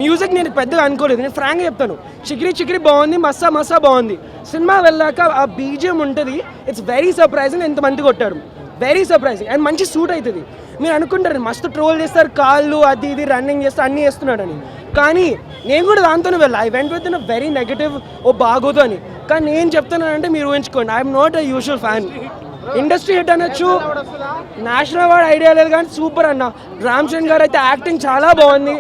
Music నేను పెద్దగా అనుకోలేదు, నేను ఫ్రాంక్గా చెప్తాను. చిక్రీ చిక్రీ బాగుంది, మస్సా మస్సా బాగుంది. సినిమా వెళ్ళాక ఆ బీజిఎం ఉంటుంది, ఇట్స్ వెరీ సర్ప్రైజింగ్. ఎంతమంది కొట్టారు, వెరీ సర్ప్రైజింగ్ అండ్ మంచి సూట్ అవుతుంది. మీరు అనుకుంటారు మస్తు ట్రోల్ చేస్తారు, కాళ్ళు అది ఇది రన్నింగ్ చేస్తారు అన్నీ చేస్తున్నాడని, కానీ నేను కూడా దాంతోనే వెళ్ళా. I went with in very negative, ఓ బాగోదు అని. కానీ నేను చెప్తున్నానంటే మీరు ఊహించుకోండి, I'm not a usual fan. Industry hit అనొచ్చు, నేషనల్ అవార్డ్ ఐడియా లేదు, కానీ సూపర్ అన్న. రామ్ చరణ్ గారు అయితే యాక్టింగ్ చాలా బాగుంది,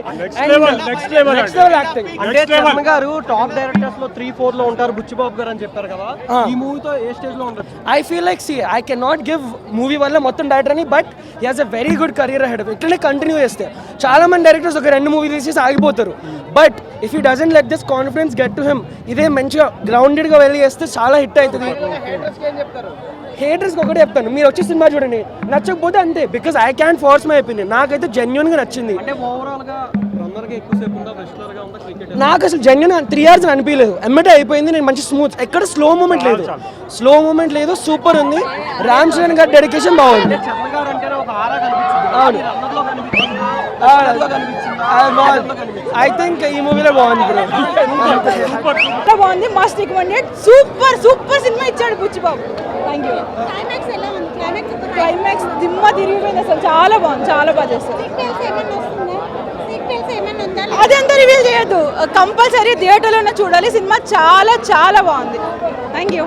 నెక్స్ట్ లెవెల్ యాక్టింగ్. అంటే చరణ్ గారు టాప్ డైరెక్టర్స్ లో 3-4 లో ఉంటారు, బుచ్చిబాబు గారు అని చెప్పారు కదా, ఈ మూవీతో ఏ స్టేజ్ లో ఉండొచ్చు? I feel like I can not give movie వల్ల మొత్తం డైరెక్టర్ అని, but he has a very good career ahead. ఇట్లనే కంటిన్యూ చేస్తే చాలా మంది డైరెక్టర్స్ ఒక 2 మూవీ తీసేసి ఆగిపోతారు, but if he doesn't let this confidence get to him, ఇదే మంచిగా గ్రౌండెడ్గా వెళ్ళి చేస్తే చాలా హిట్ అవుతుంది. హేటర్స్కి ఒకటే చెప్తాను, మీరు వచ్చి సినిమా చూడండి, నచ్చకపోతే అంతే, because I can force my opinion. నాకైతే జెన్యున్గా నచ్చింది. అంటే ఓవరాల్ గా రన్నర్ గా ఎక్కువసేపు ఉందా, రెస్లర్ గా ఉందా, క్రికెట్? నాకు అసలు జెన్యున్ 3 hours అని అనిపించలేదు, ఎమ్మటే అయిపోయింది. నేను మంచి స్మూత్, ఎక్కడ స్లో మూమెంట్ లేదు, సూపర్ ఉంది. రామ్ చరణ్ గారి డెడికేషన్ బాగుంది. చరణ్ గారు అంటేనే ఒక ఆరా కనిపించింది, అవును, రన్నర్ లో కనిపించింది, ఐ థింక్ ఈ మూవీలో బాగుంది బ్రో. బాగుంది, మస్ట్ రికమెండెడ్. సూపర్ సినిమా ఇచ్చాడు బుచ్చిబాబు. Thank you. క్లైమాక్స్ దిమ్మ తిరిగిపోయింది అసలు, చాలా బాగుంది, చాలా బాగా చేస్తారు. అదంతా రివీల్ చేయొద్దు, కంపల్సరీ థియేటర్లోనే చూడాలి. సినిమా చాలా బాగుంది. Thank you.